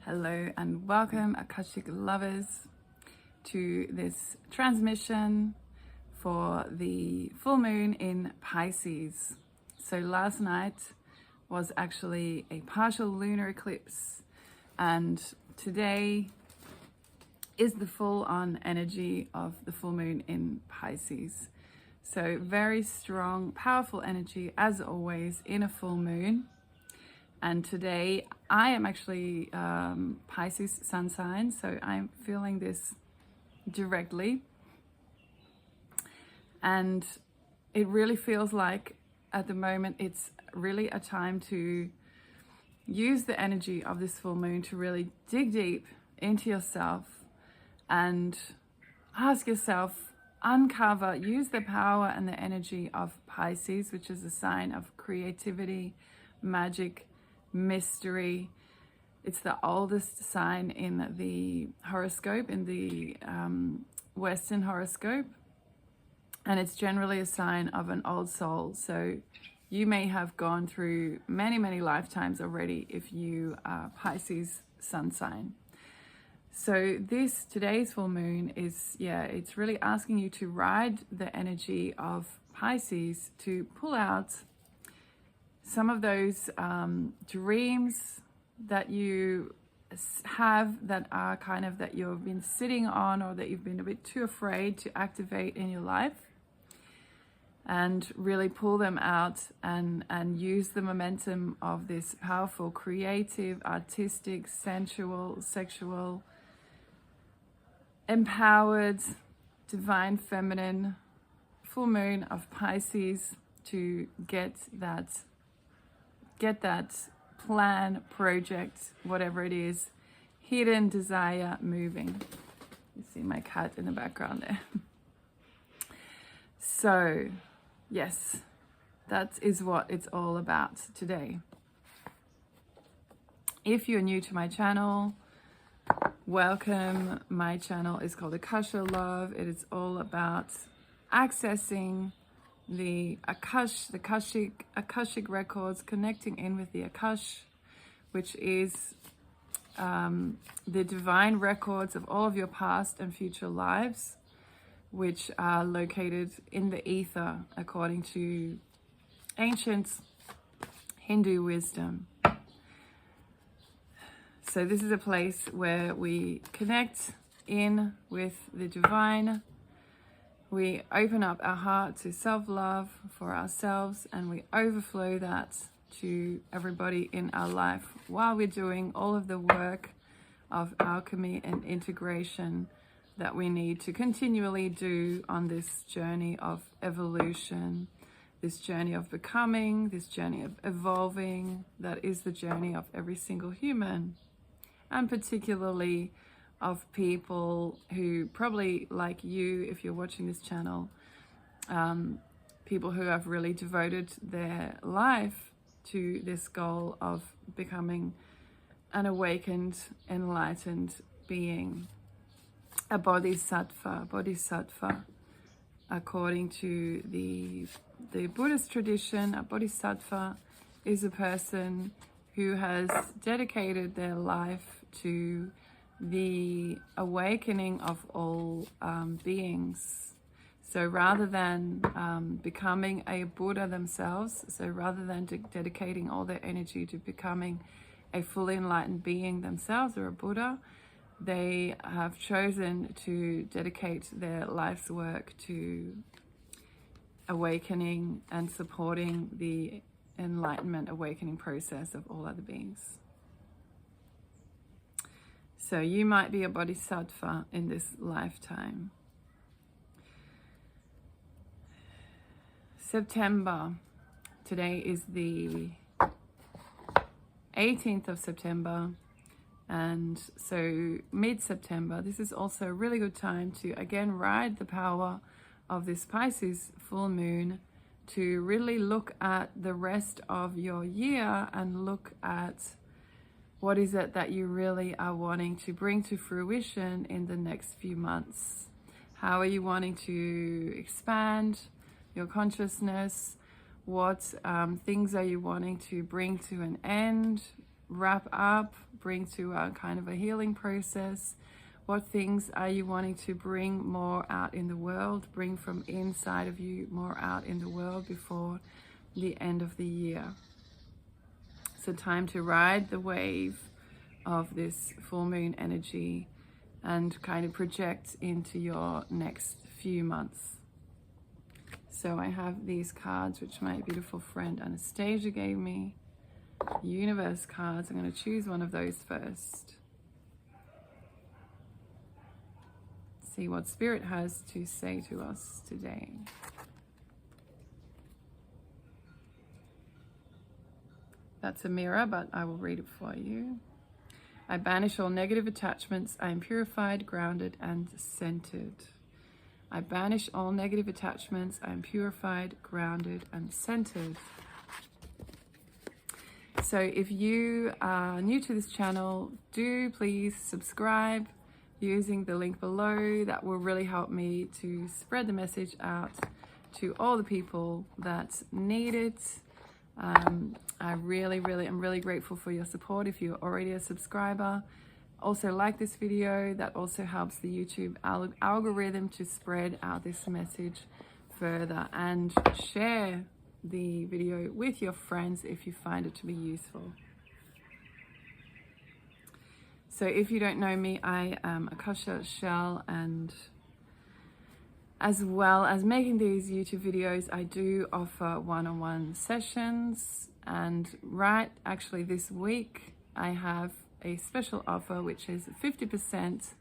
Hello and welcome, Akashic lovers, to this transmission for the full moon in Pisces. So last night was actually a partial lunar eclipse, and today is the full-on energy of the full moon in Pisces. So very strong, powerful energy as always in a full moon. And today I am actually Pisces sun sign, so I'm feeling this directly. And it really feels like at the moment it's really a time to use the energy of this full moon to really dig deep into yourself and ask yourself, uncover, use the power and the energy of Pisces, which is a sign of creativity, magic, mystery. It's the oldest sign in the horoscope, in the Western horoscope, and it's generally a sign of an old soul. So you may have gone through many lifetimes already if you are Pisces sun sign. So today's full moon is, it's really asking you to ride the energy of Pisces to pull out some of those dreams that you have that are kind of that you've been sitting on, or that you've been a bit too afraid to activate in your life, and really pull them out and use the momentum of this powerful, creative, artistic, sensual, sexual, empowered, divine feminine full moon of Pisces to get that plan, project, whatever it is, hidden desire moving. You see my cat in the background there. So yes, that is what it's all about today. If you're new to my channel, welcome. My channel is called Akasha Love. It is all about accessing the Akashic records, connecting in with the Akasha, which is the divine records of all of your past and future lives, which are located in the ether according to ancient Hindu wisdom. So this is a place where we connect in with the divine. We open up our heart to self-love for ourselves, and we overflow that to everybody in our life while we're doing all of the work of alchemy and integration that we need to continually do on this journey of evolution, this journey of becoming, this journey of evolving. That is the journey of every single human, and particularly of people who probably, like you, if you're watching this channel, people who have really devoted their life to this goal of becoming an awakened, enlightened being, a bodhisattva. According to the Buddhist tradition, a bodhisattva is a person who has dedicated their life to the awakening of all beings. So rather than becoming a Buddha themselves, so rather than dedicating all their energy to becoming a fully enlightened being themselves, or a Buddha, they have chosen to dedicate their life's work to awakening and supporting the enlightenment, awakening process of all other beings. So you might be a bodhisattva in this lifetime. September. Today is the 18th of September. And so mid-September, this is also a really good time to again ride the power of this Pisces full moon to really look at the rest of your year and look at what is it that you really are wanting to bring to fruition in the next few months. How are you wanting to expand your consciousness? What things are you wanting to bring to an end? wrap up, bring to a kind of a healing process? What things are you wanting to bring more out in the world, bring from inside of you more out in the world before the end of the year? So time to ride the wave of this full moon energy and kind of project into your next few months. So I have these cards which my beautiful friend Anastasia gave me, Universe cards. I'm going to choose one of those first. See what Spirit has to say to us today. That's a mirror, but I will read it for you. I banish all negative attachments. I am purified, grounded, and centered. I banish all negative attachments. I am purified, grounded, and centered. So if you are new to this channel, do please subscribe using the link below. That will really help me to spread the message out to all the people that need it. I am really grateful for your support if you're already a subscriber. Also like this video. That also helps the YouTube algorithm to spread out this message further, and share the video with your friends if you find it to be useful. So if you don't know me, I am Akasha Shell, and as well as making these YouTube videos, I do offer one-on-one sessions. And actually this week, I have a special offer, which is 50%,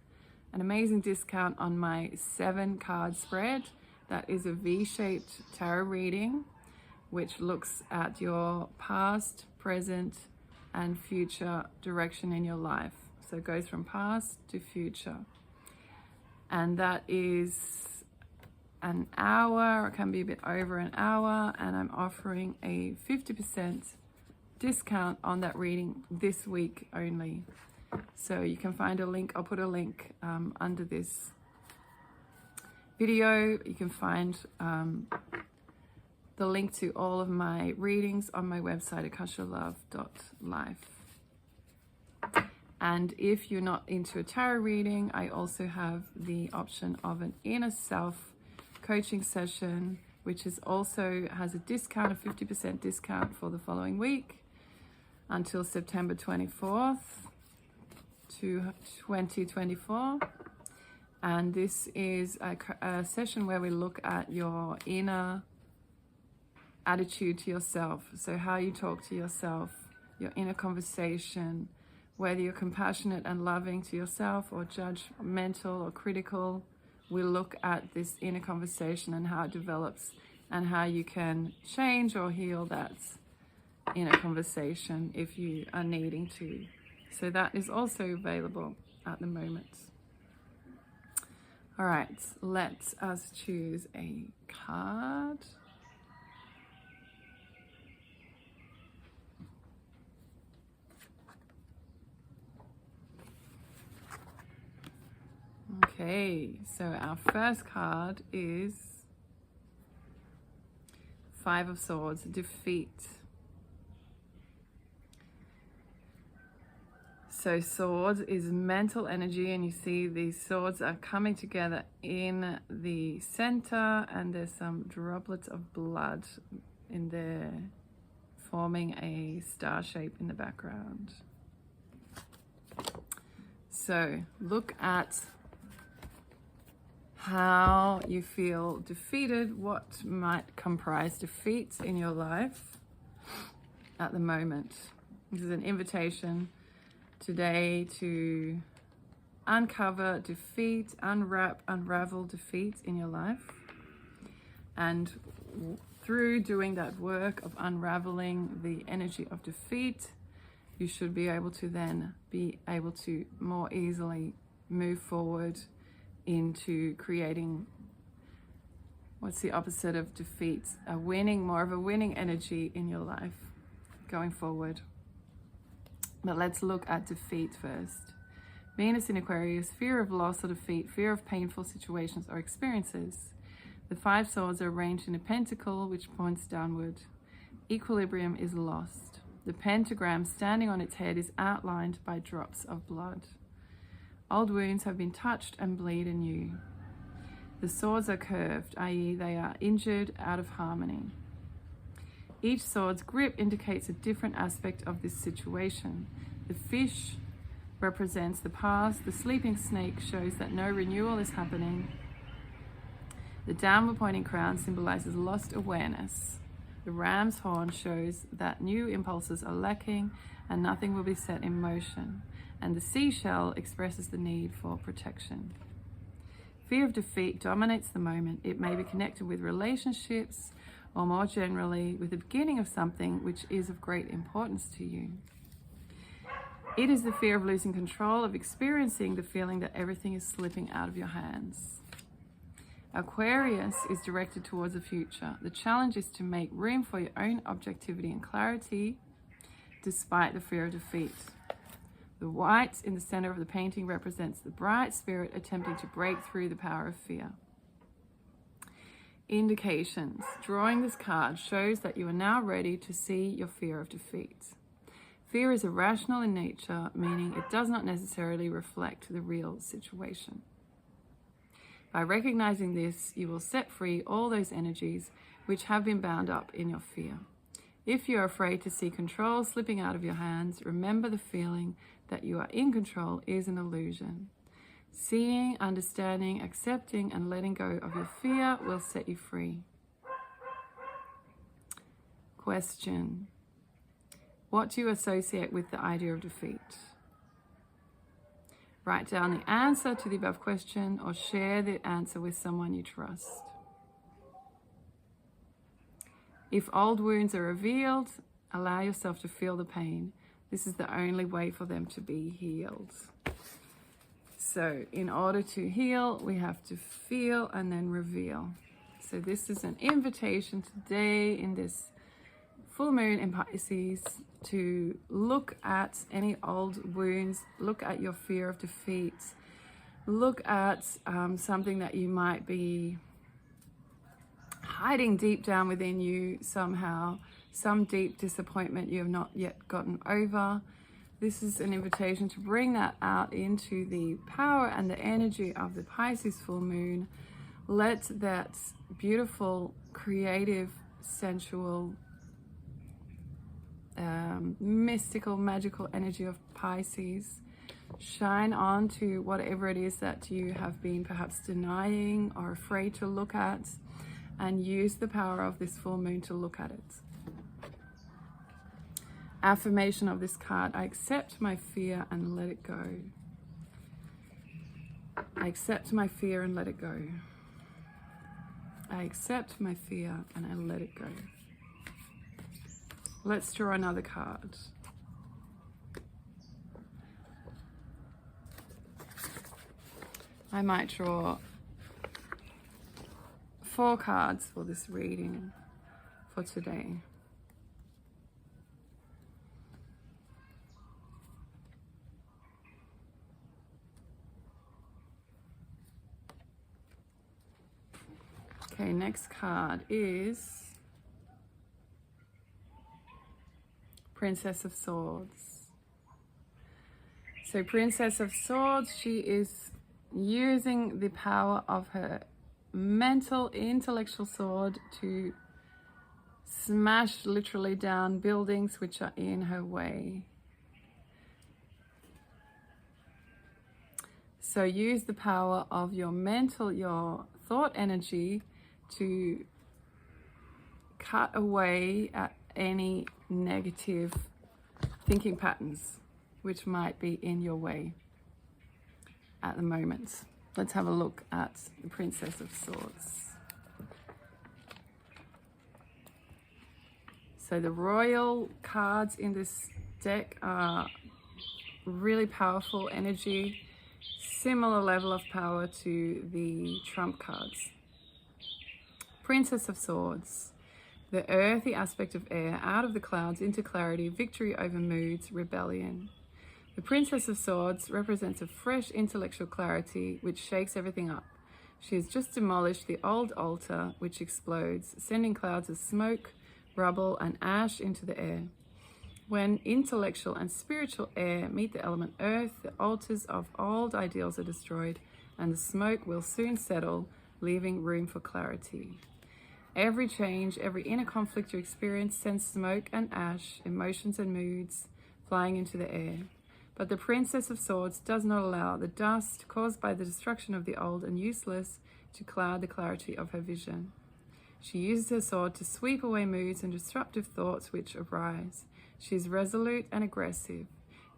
an amazing discount on my 7-card spread. That is a V-shaped tarot reading, which looks at your past, present, and future direction in your life. So it goes from past to future. And that is an hour, it can be a bit over an hour, and I'm offering a 50% discount on that reading this week only. So you can find a link, I'll put a link under this video. You can find the link to all of my readings on my website, akashalove.life. And if you're not into a tarot reading, I also have the option of an inner self coaching session, which is also has a discount, a 50% discount for the following week until September 24th to 2024. And this is a session where we look at your inner attitude to yourself. So how you talk to yourself, your inner conversation, whether you're compassionate and loving to yourself or judgmental or critical. We look at this inner conversation and how it develops and how you can change or heal that inner conversation if you are needing to. So that is also available at the moment. All right, let us choose a card. Okay, so our first card is 5 of Swords, defeat. So swords is mental energy, and you see these swords are coming together in the center, and there's some droplets of blood in there forming a star shape in the background. So look at how you feel defeated, what might comprise defeat in your life at the moment. This is an invitation today to uncover defeat, unravel defeat in your life. And through doing that work of unraveling the energy of defeat, you should be able to then be able to more easily move forward into creating, what's the opposite of defeat? A winning, more of a winning energy in your life going forward. But let's look at defeat first. Venus in Aquarius, fear of loss or defeat, fear of painful situations or experiences. The 5 swords are arranged in a pentacle which points downward. Equilibrium is lost. The pentagram standing on its head is outlined by drops of blood. Old wounds have been touched and bleed anew. The swords are curved, i.e. they are injured, out of harmony. Each sword's grip indicates a different aspect of this situation. The fish represents the past. The sleeping snake shows that no renewal is happening. The downward pointing crown symbolizes lost awareness. The ram's horn shows that new impulses are lacking and nothing will be set in motion. And the seashell expresses the need for protection. Fear of defeat dominates the moment. It may be connected with relationships or more generally with the beginning of something which is of great importance to you. It is the fear of losing control, of experiencing the feeling that everything is slipping out of your hands. Aquarius is directed towards the future. The challenge is to make room for your own objectivity and clarity despite the fear of defeat. The white in the center of the painting represents the bright spirit attempting to break through the power of fear. Indications. Drawing this card shows that you are now ready to see your fear of defeat. Fear is irrational in nature, meaning it does not necessarily reflect the real situation. By recognizing this, you will set free all those energies which have been bound up in your fear. If you are afraid to see control slipping out of your hands, remember the feeling that you are in control is an illusion. Seeing, understanding, accepting, and letting go of your fear will set you free. Question. What do you associate with the idea of defeat? Write down the answer to the above question or share the answer with someone you trust. If old wounds are revealed, allow yourself to feel the pain. This is the only way for them to be healed. So in order to heal, we have to feel and then reveal. So this is an invitation today in this full moon in Pisces to look at any old wounds, look at your fear of defeat, look at something that you might be hiding deep down within you somehow, some deep disappointment you have not yet gotten over. This is an invitation to bring that out into the power and the energy of the Pisces full moon. Let that beautiful, creative, sensual, mystical, magical energy of Pisces shine on to whatever it is that you have been perhaps denying or afraid to look at, and use the power of this full moon to look at it. Affirmation of this card: I accept my fear and let it go. I accept my fear and let it go. I accept my fear and I let it go. Let's draw another card. I might draw 4 cards for this reading for today. Okay, next card is Princess of Swords. So Princess of Swords, she is using the power of her mental, intellectual sword to smash literally down buildings which are in her way. So use the power of your mental, your thought energy to cut away at any negative thinking patterns which might be in your way at the moment. Let's have a look at the Princess of Swords. So the royal cards in this deck are really powerful energy, similar level of power to the trump cards. Princess of Swords, the earthy aspect of air, out of the clouds into clarity, victory over moods, rebellion. The Princess of Swords represents a fresh intellectual clarity which shakes everything up. She has just demolished the old altar which explodes, sending clouds of smoke, rubble, and ash into the air. When intellectual and spiritual air meet the element earth, the altars of old ideals are destroyed, and the smoke will soon settle, leaving room for clarity. Every change, every inner conflict you experience sends smoke and ash, emotions and moods flying into the air. But the Princess of Swords does not allow the dust caused by the destruction of the old and useless to cloud the clarity of her vision. She uses her sword to sweep away moods and disruptive thoughts which arise. She is resolute and aggressive,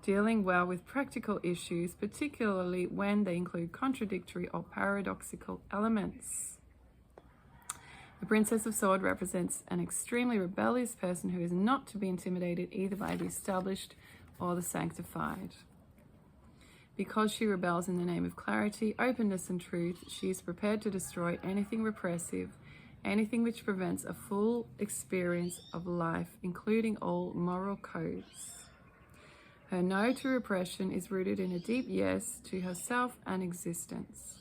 dealing well with practical issues, particularly when they include contradictory or paradoxical elements. The Princess of Swords represents an extremely rebellious person who is not to be intimidated either by the established or the sanctified. Because she rebels in the name of clarity, openness, and truth, she is prepared to destroy anything repressive, anything which prevents a full experience of life, including all moral codes. Her no to repression is rooted in a deep yes to herself and existence.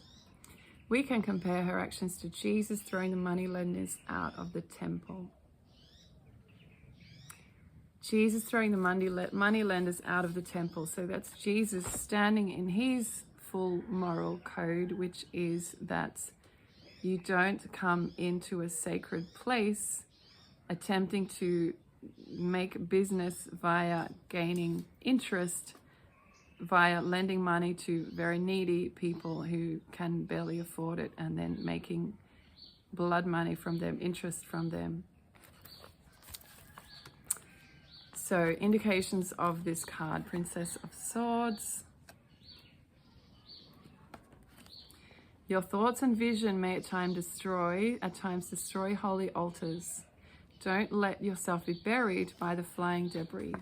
We can compare her actions to Jesus throwing the moneylenders out of the temple. Jesus throwing the moneylenders out of the temple. So that's Jesus standing in his full moral code, which is that you don't come into a sacred place attempting to make business via gaining interest, via lending money to very needy people who can barely afford it, and then making blood money from them, interest from them. So indications of this card, Princess of Swords. Your thoughts and vision may at times destroy holy altars. Don't let yourself be buried by the flying debris.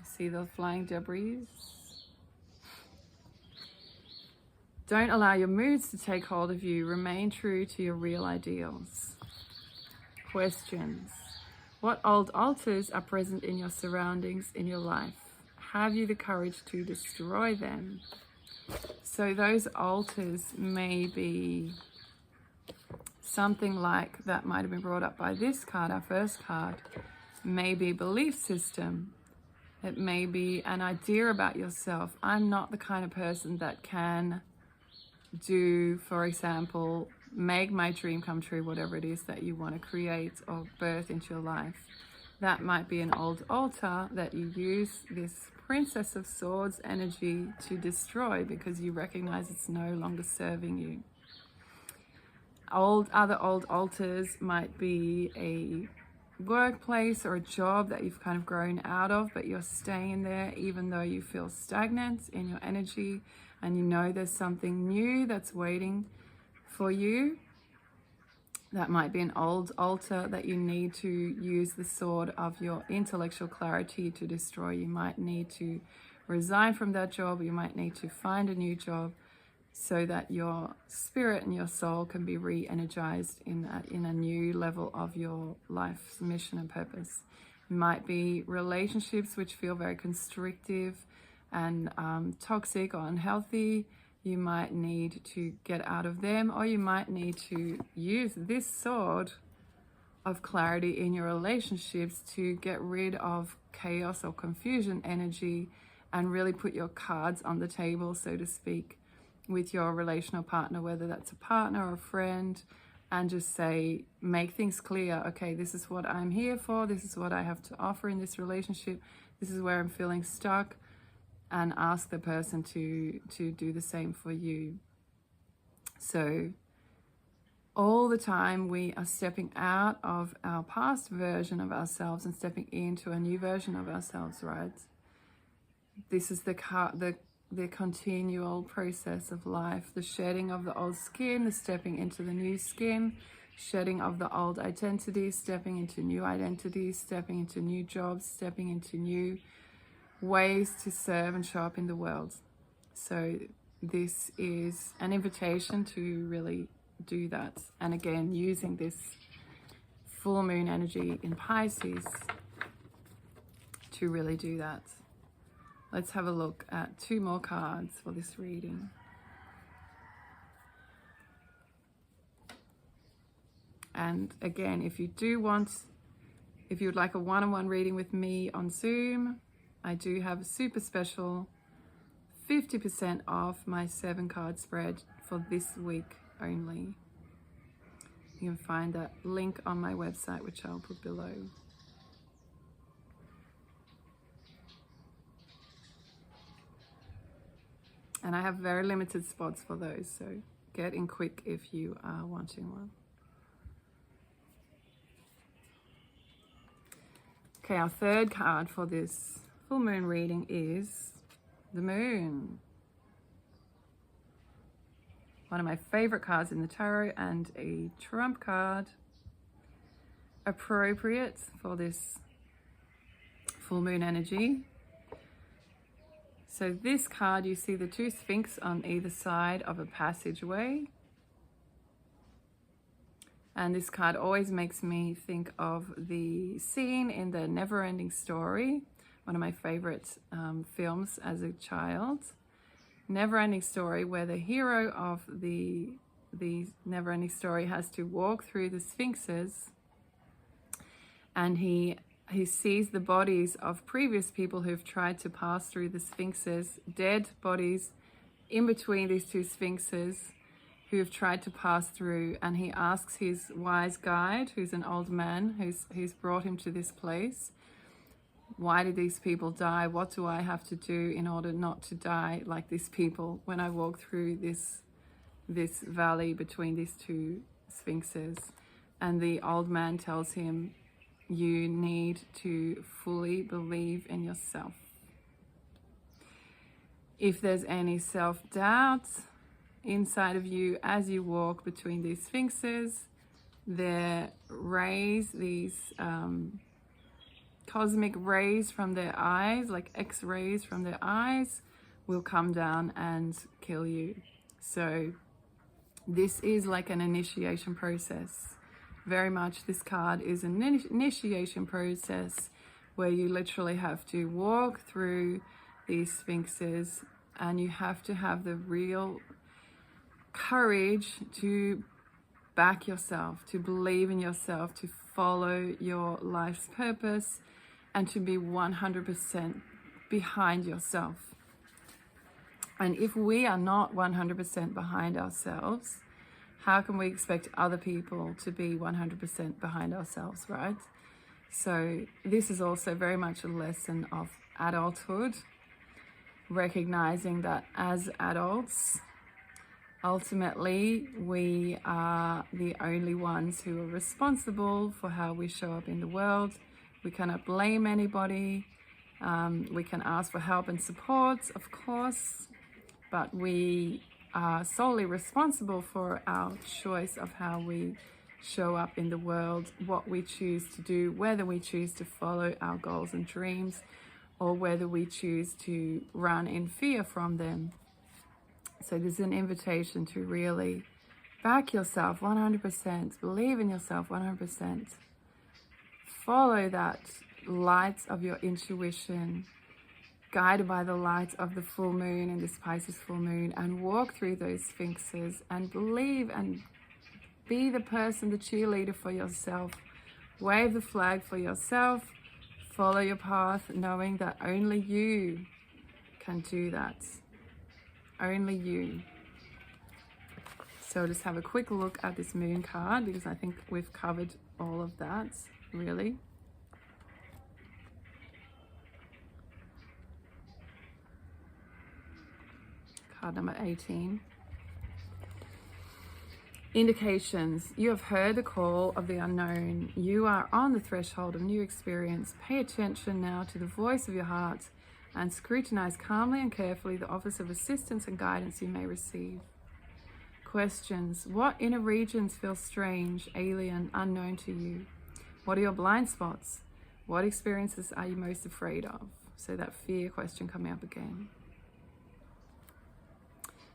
See the flying debris? Don't allow your moods to take hold of you. Remain true to your real ideals. Questions. What old altars are present in your surroundings, in your life? Have you the courage to destroy them? So those altars may be something like that might have been brought up by this card, our first card. Maybe belief system. It may be an idea about yourself. I'm not the kind of person that can do, for example, make my dream come true, whatever it is that you want to create or birth into your life. That might be an old altar that you use this Princess of Swords energy to destroy because you recognize it's no longer serving you. Other old altars might be a workplace or a job that you've kind of grown out of, but you're staying there even though you feel stagnant in your energy and you know there's something new that's waiting for you. That might be an old altar that you need to use the sword of your intellectual clarity to destroy. You might need to resign from that job. You might need to find a new job so that your spirit and your soul can be re-energized in a new level of your life's mission and purpose. It might be relationships which feel very constrictive and toxic or unhealthy. You might need to get out of them, or you might need to use this sword of clarity in your relationships to get rid of chaos or confusion energy and really put your cards on the table, so to speak, with your relational partner, whether that's a partner or a friend, and just say, make things clear. Okay, this is what I'm here for. This is what I have to offer in this relationship. This is where I'm feeling stuck. And ask the person to do the same for you. So all the time we are stepping out of our past version of ourselves and stepping into a new version of ourselves, right? This is the continual process of life, the shedding of the old skin, the stepping into the new skin, shedding of the old identity, stepping into new identities, stepping into new jobs, stepping into new ways to serve and show up in the world. So this is an invitation to really do that. And again, using this full moon energy in Pisces to really do that. Let's have a look at 2 more cards for this reading. And again, if If you would like a one-on-one reading with me on Zoom, I do have a super special 50% off my 7-card spread for this week only. You can find that link on my website, which I'll put below. And I have very limited spots for those, so get in quick if you are wanting one. Okay, our third card for this full moon reading is the Moon. One of my favorite cards in the tarot and a trump card. Appropriate for this full moon energy. So this card, you see the two Sphinx on either side of a passageway. And this card always makes me think of the scene in the Never-Ending Story, one of my favorite films as a child. Never-Ending Story, where the hero of the Never-Ending Story has to walk through the Sphinxes, and he sees the bodies of previous people who've tried to pass through the Sphinxes, dead bodies in between these two Sphinxes who have tried to pass through, and he asks his wise guide, who's an old man who's brought him to this place, why did these people die? What do I have to do in order not to die like these people when I walk through this valley between these two Sphinxes? And the old man tells him, you need to fully believe in yourself. If there's any self-doubt inside of you as you walk between these Sphinxes, their rays, these cosmic rays from their eyes, like X-rays from their eyes, will come down and kill you. So this is like an initiation process. Very much this card is an initiation process where you literally have to walk through these Sphinxes, and you have to have the real courage to back yourself, to believe in yourself, to follow your life's purpose, and to be 100% behind yourself. And if we are not 100% behind ourselves, how can we expect other people to be 100% behind ourselves, right? So this is also very much a lesson of adulthood, recognizing that as adults, ultimately, we are the only ones who are responsible for how we show up in the world. We cannot blame anybody. We can ask for help and support, of course, but we are solely responsible for our choice of how we show up in the world, what we choose to do, whether we choose to follow our goals and dreams, or whether we choose to run in fear from them. So there's an invitation to really back yourself 100%, believe in yourself 100%, follow that light of your intuition, guided by the light of the full moon in this Pisces full moon, and walk through those Sphinxes and believe and be the person, the cheerleader for yourself. Wave the flag for yourself, follow your path, knowing that only you can do that. Only you. So just have a quick look at this moon card, because I think we've covered all of that, really. Card number 18. Indications. You have heard the call of the unknown. You are on the threshold of new experience. Pay attention now to the voice of your heart and scrutinize calmly and carefully the offers of assistance and guidance you may receive. Questions. What inner regions feel strange, alien, unknown to you? What are your blind spots? What experiences are you most afraid of? So that fear question coming up again.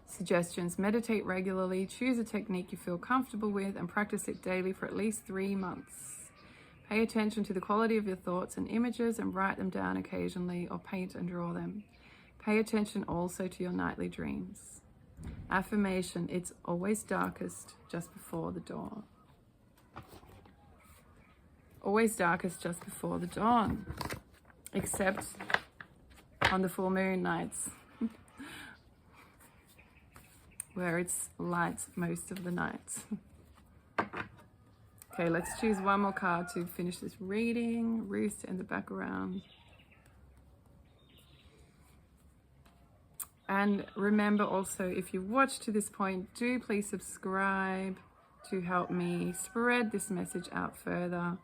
Suggestions. Meditate regularly, choose a technique you feel comfortable with, and practice it daily for at least 3 months. Pay attention to the quality of your thoughts and images and write them down occasionally, or paint and draw them. Pay attention also to your nightly dreams. Affirmation. It's always darkest just before the dawn. always darkest just before the dawn, except on the full moon nights, where it's light most of the nights. Okay, let's choose one more card to finish this reading. Rooster in the background. And remember also, if you've watched to this point, do please subscribe to help me spread this message out further.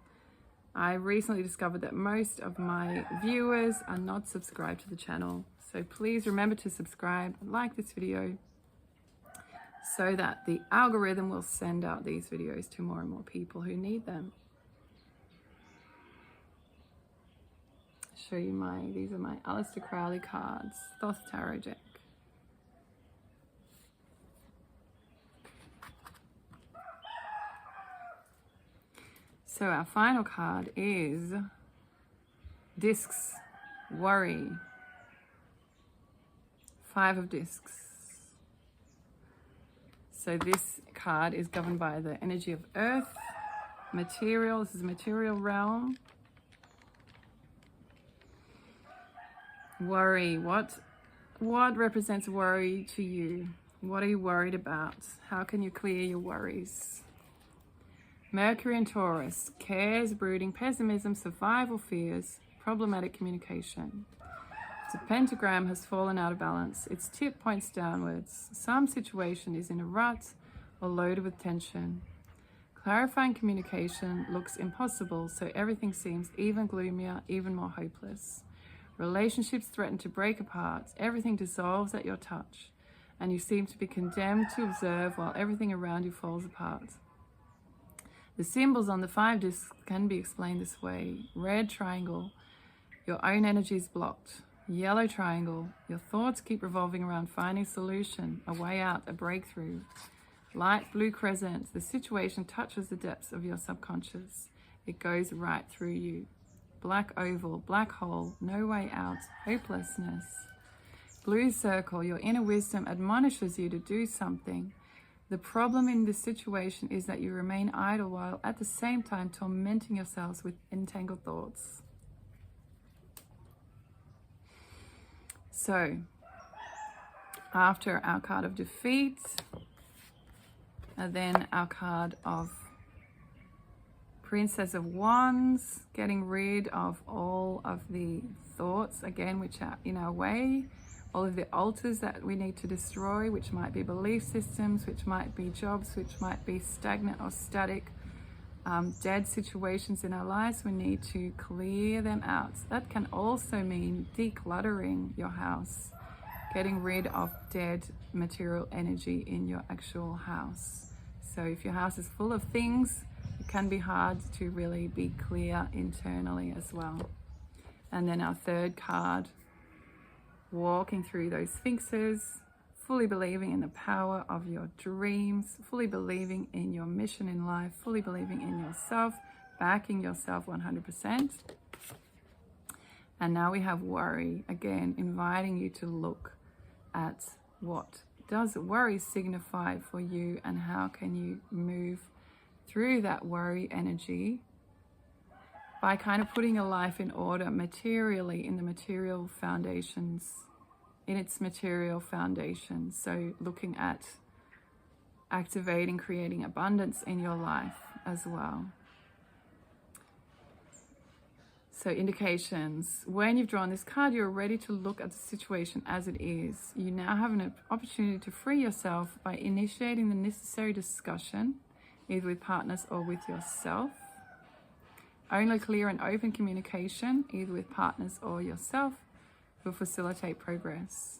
I recently discovered that most of my viewers are not subscribed to the channel. So please remember to subscribe and like this video so that the algorithm will send out these videos to more and more people who need them. Show you these are my Aleister Crowley cards, Thoth Tarot deck. So our final card is Discs, Worry, 5 of Discs. So this card is governed by the energy of Earth, material. This is material realm. Worry. What represents worry to you? What are you worried about? How can you clear your worries? Mercury and Taurus, cares, brooding, pessimism, survival fears, problematic communication. The pentagram has fallen out of balance. Its tip points downwards. Some situation is in a rut or loaded with tension. Clarifying communication looks impossible, so everything seems even gloomier, even more hopeless. Relationships threaten to break apart. Everything dissolves at your touch, and you seem to be condemned to observe while everything around you falls apart. The symbols on the 5 discs can be explained this way. Red triangle, your own energy is blocked. Yellow triangle, your thoughts keep revolving around finding a solution, a way out, a breakthrough. Light blue crescent, the situation touches the depths of your subconscious. It goes right through you. Black oval, black hole, no way out, hopelessness. Blue circle, your inner wisdom admonishes you to do something. The problem in this situation is that you remain idle while at the same time tormenting yourselves with entangled thoughts. So, after our card of defeat, and then our card of Princess of Wands, getting rid of all of the thoughts, again, which are in our way, all of the altars that we need to destroy, which might be belief systems, which might be jobs, which might be stagnant or static, dead situations in our lives. We need to clear them out. That can also mean decluttering your house, getting rid of dead material energy in your actual house. So if your house is full of things, it can be hard to really be clear internally as well. And then our third card, walking through those sphinxes, fully believing in the power of your dreams, fully believing in your mission in life, fully believing in yourself, backing yourself 100%. And now we have worry, again, inviting you to look at what does worry signify for you and how can you move through that worry energy by kind of putting your life in order materially in the material foundations, in its material foundations. So looking at activating, creating abundance in your life as well. So indications, when you've drawn this card, you're ready to look at the situation as it is. You now have an opportunity to free yourself by initiating the necessary discussion, either with partners or with yourself. Only clear and open communication, either with partners or yourself, will facilitate progress.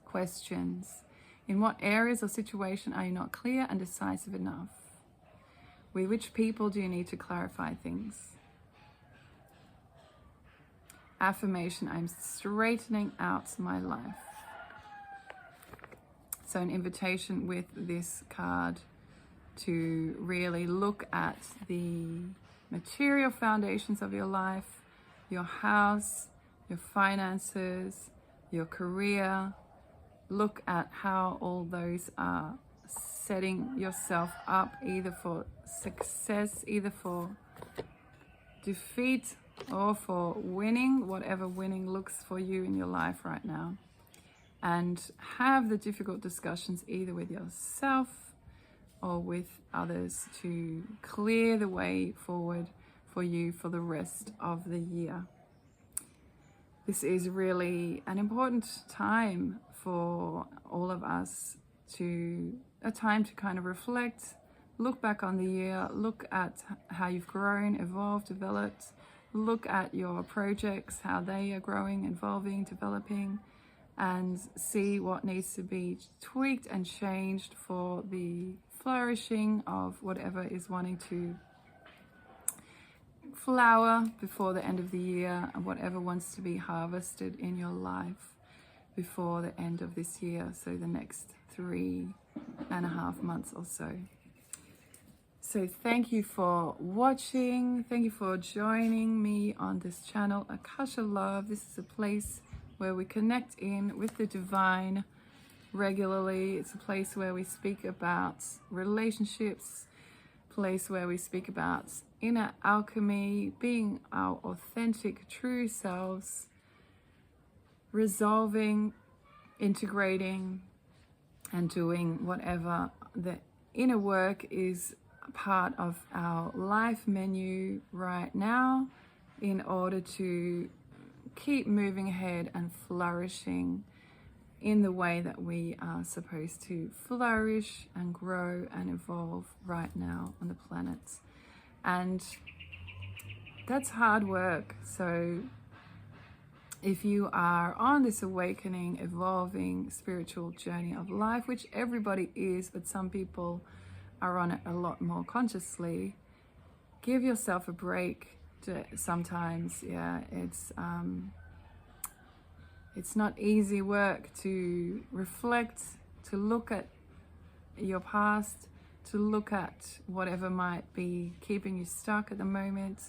Questions. In what areas or situation are you not clear and decisive enough? With which people do you need to clarify things? Affirmation, I'm straightening out my life. So an invitation with this card to really look at the material foundations of your life, your house, your finances, your career. Look at how all those are setting yourself up either for success, either for defeat, or for winning, whatever winning looks for you in your life right now. And have the difficult discussions either with yourself or with others to clear the way forward for you for the rest of the year. This is really an important time for all of us, a time to kind of reflect, look back on the year, look at how you've grown, evolved, developed, look at your projects, how they are growing, evolving, developing, and see what needs to be tweaked and changed for the flourishing of whatever is wanting to flower before the end of the year, and whatever wants to be harvested in your life before the end of this year, so the next 3.5 months or so. So thank you for watching. Thank you for joining me on this channel, Akasha Love. This is a place where we connect in with the divine regularly. It's a place where we speak about relationships, place where we speak about inner alchemy, being our authentic, true selves, resolving, integrating, and doing whatever the inner work is part of our life menu right now in order to keep moving ahead and flourishing in the way that we are supposed to flourish and grow and evolve right now on the planet. And that's hard work. So if you are on this awakening, evolving spiritual journey of life, which everybody is, but some people are on it a lot more consciously, give yourself a break. Sometimes, yeah, it's not easy work to reflect, to look at your past, to look at whatever might be keeping you stuck at the moment,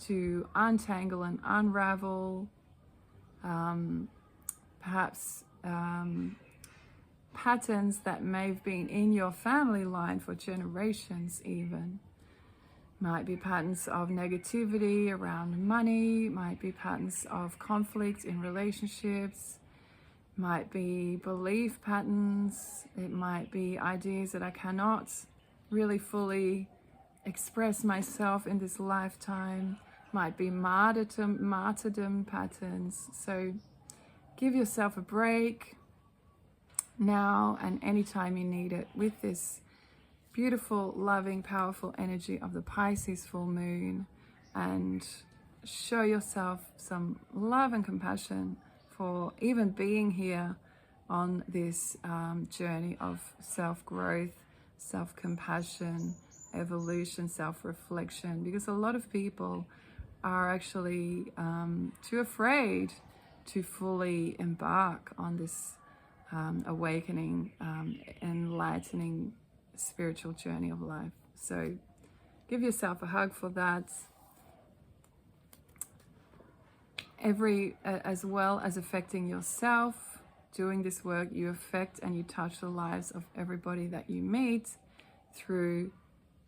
to untangle and unravel perhaps patterns that may have been in your family line for generations even. Might be patterns of negativity around money, might be patterns of conflict in relationships, might be belief patterns, it might be ideas that I cannot really fully express myself in this lifetime, might be martyrdom patterns. So give yourself a break now and anytime you need it with this beautiful, loving, powerful energy of the Pisces full moon, and show yourself some love and compassion for even being here on this journey of self-growth, self-compassion, evolution, self-reflection, because a lot of people are actually too afraid to fully embark on this awakening, enlightening spiritual journey of life. So give yourself a hug for that. As well as affecting yourself, doing this work, you affect and you touch the lives of everybody that you meet through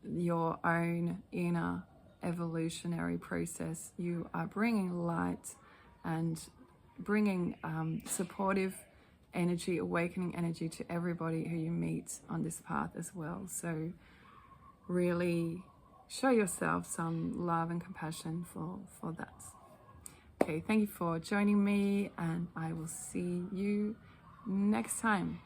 your own inner evolutionary process. You are bringing light and bringing supportive energy, awakening energy to everybody who you meet on this path as well. So really show yourself some love and compassion for that. Okay, thank you for joining me, and I will see you next time.